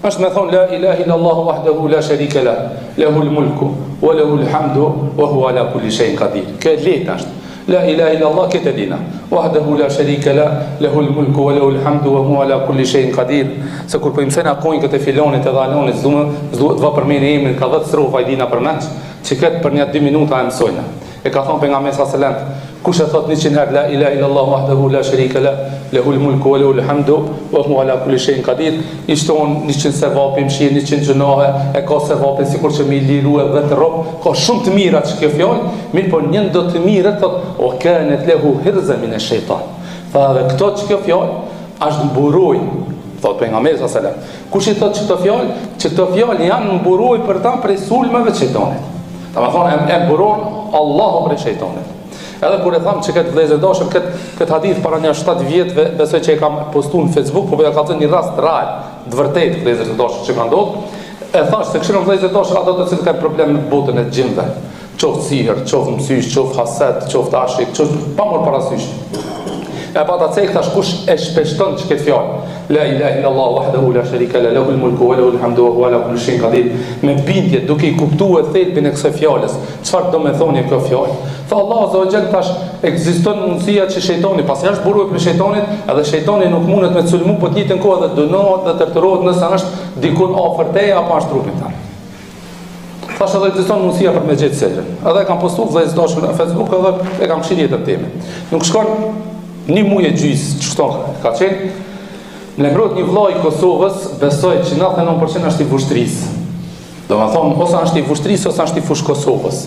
është me thonë la ilaha illallahu wahdahu la sharika lah, lahul mulku wa lahul hamdu wa huwa ala kulli shay'in qadir. Kjo lehtë është. La ilaha illallah këtë dina. Wahdahu la sharika lah, lahul mulku wa lahul hamdu wa huwa ala kulli shay'in qadir. Se kur po i mësojnë akojnë këtë filonit edhe alonit, s'duhet va përmeni emrin, ka 10 strofa i dina përmend, që këtë për një 2 minuta e mësojnë. E ka thonë pejgamberi sallallahu alajhi wasallam, kush e thot 100 herë la ilaha illallah wahdahu la sharika lah, lahul mulku wa lahul hamdu wa huwa ala kulli shay'in qadir, i shton 100 sevape, mshir 100 gjunohe, e ka sevape sikur që me liru e 10 rob, ka shumë të mira që kjo fjalë, mirë po një do të mirë thot o kanat lahu hirza min ash-shaytan. Tha edhe këto që kjo fjalë është mburoj, thot pejgamberi sallallahu alajhi wasallam. Kush i thot çto fjalë janë mburoj për ta prej sulmeve të shejtanit. Domethënë e mburon Allahu prej shejtanit. Edhe kur e tham që këtë vëllezër dashur, këtë hadith para një 7 vjetëve, besoj që e kam postuar në Facebook, po ja ka thënë një rast real, të vërtetë vëllezër dashur që ka ndodhur. E thash se këshillon vëllezër dashur ato të cilët kanë problem në botën e gjinëve. Qoftë sihr, qoftë mësysh, qoftë haset, qoftë ashik, qoftë pa marr parasysh. E pa ta cek tash kush e shpeshton që këtë fjalë. La ilaha illallah wahdahu la sharika lah, lahul mulku wa lahul hamdu wa huwa ala kulli shay'in qadir. Me bindje duke i kuptuar thelbin e kësaj fjalës. Çfarë do të thonë kjo fjalë? Tha Allah azza wa jall tash ekziston mundësia që shejtani pasi është burrë për shejtanit, edhe shejtani nuk mundet me sulmu, po të njëjtën kohë edhe dënohet dhe torturohet nëse është dikun afër teje apo është trupin tënd. Thash edhe ekziston mundësia për me gjetë selën. Edhe kam postuar vëllezër dashur në Facebook edhe e kam këshillë të temën. Nuk shkon një muaj e gjys, çfarë ka qenë? Në mbrot një vllai i Kosovës, besoj që 99% është i Vushtrisë. Domethënë, ose është i Vushtrisë ose është i fush Kosovës.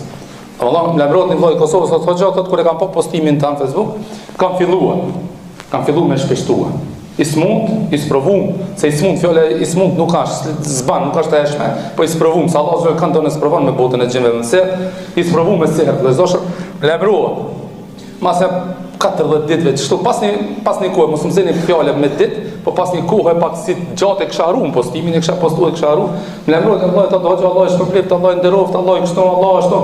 Domethënë, në mbrot një vllai i Kosovës, thotë kur e kam pa postimin tan në Facebook, kam filluar me shpeshtua. I smund, i sprovum, se i smund fjala i smund nuk ka, zban, nuk është e hershme, po i sprovum, sa Allah zot kanë tonë sprovon me botën e gjinëve më së, i sprovum me së, vëllezër, lëmruar. Mase 40 ditëve, çto pas një kohë, mos më zeni fjalë me ditë, po pas një kohë pak si gjatë e kisha harruar postimin, e kisha postuar e kisha harruar. Më lëmroi Allah të thotë Allah është problem, Allah nderoft, Allah kështu, Allah ashtu.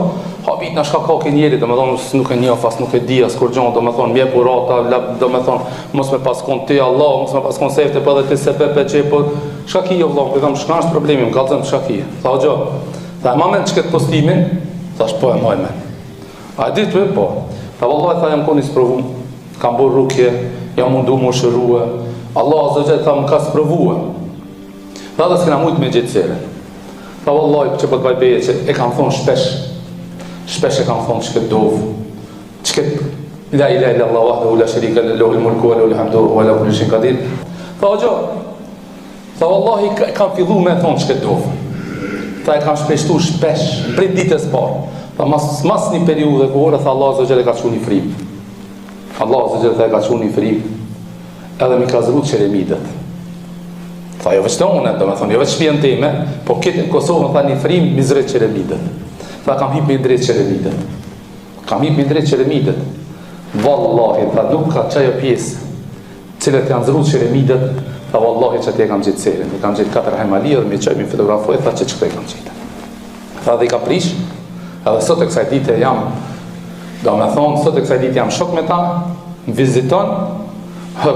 Habit na shka ka njëri, domethënë nuk e njeh as nuk e di as kur gjë, domethënë mje burata, domethënë mos me paskon ti Allah, mos me paskon sefte, po edhe ti sepepe që po shkaki Allah, po them shka është problemi, më kallzon shkaki. Tha xho. Tha moment çket postimin, thash po e moj me. A ditë po. Tha vallahi tha jam koni sprovum, kam bërë rukje, jam mundu më shërua. Allah azza wa jalla tha më ka sprovua. Tha dhe s'kena mujt me gjithë sere. Tha vallahi që po të bajbeje që e kam thonë shpesh e kam thonë që këtë dovë, që këtë la ilaha illallah wahdahu la sharika lah, lahul mulku wa lahul hamdu wa huwa ala kulli shay'in qadir. Tha xho. Tha vallahi kam filluar me thonë që këtë dovë. Tha e kam shpeshtu shpesh prej ditës parë. Tha mas një periudhë kohore, tha Allah azza wa jalla ka çuar një frim. Allah azza wa jalla ka çuar një frim. Edhe mi ka zrut Qeremidet. Tha jo veç të unë, domethënë jo veç shtëpinë time, po këtë në Kosovë tha një frim mi zret Qeremidet. Tha kam hip me drejt Qeremidet. Wallahi tha nuk ka çajo pjesë cilët janë zrut Qeremidet, tha wallahi që te kam gjetë serën. E kam gjetë 4 hajmalia dhe me çaj mi fotografoj, tha që çka kam gjetë. Tha dhe i ka prish. Edhe sot e kësaj dite jam, sot e kësaj dite jam shok me ta, më viziton,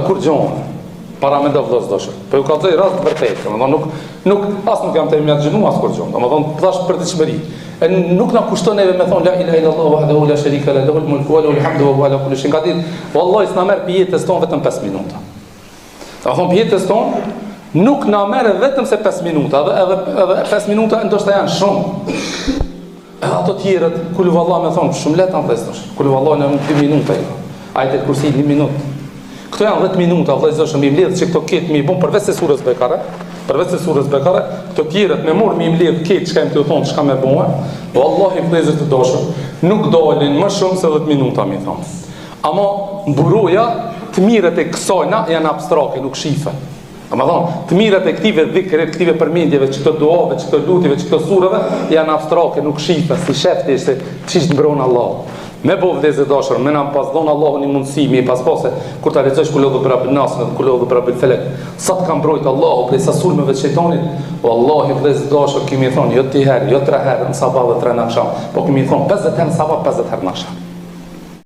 kur gjohën, para me do vëllezër dashur. Po ju ka thënë rast vërtet, as nuk jam të imagjinu as kur gjohën, domethënë thash për ditëshmëri. Nuk na kushton neve me thonë la ilaha illallah wahdahu la sharika lah, lahul mulku wa lahul hamdu wa huwa ala kulli shay'in qadir. Wallahi s'na merr pjetës tonë vetëm 5 minuta. Domethënë pjetës tonë nuk na merr vetëm se 5 minuta, edhe 5 minuta ndoshta janë shumë. Ato tjerët, kullu vallah me thonë, shumë letë në vëzdosh, kullu vallah në 2 minuta, ajte kursi 1 minutë. Këto janë 10 minuta, vëzdosh, mi mledhë që këto ketë mi bon përveç se surës Bekare, këto tjerët me morë mi mledhë ketë që ka im të thonë, që ka me bonë, vallahi vëzër të doshër, nuk dalin më shumë se 10 minuta, mi thonë. Ama mburoja, të mirët e kësajna janë abstrake, nuk shifen. Ama thonë, të mirët e këtive dhikrit, këtive përmendjeve, që të duave, që të lutjeve, që të sureve, janë abstrake, nuk shife, si shefti, se qishtë mbronë Allah. Me bo vëllezër dashur, me na pas dhonë Allahu një mundësi, mi pas pase, kur ta lexosh kul huwa rabbil nas, kul huwa rabbil falaq, sa të kam mbrojt Allahu prej sa sulmeve të shejtanit, wallahi vëllezër dashur, kemi thonë, jo 3 herë, jo 3 herë, në sabah dhe 3 në akşam, po kemi thonë 50 herë në sabah, 50 herë në akşam.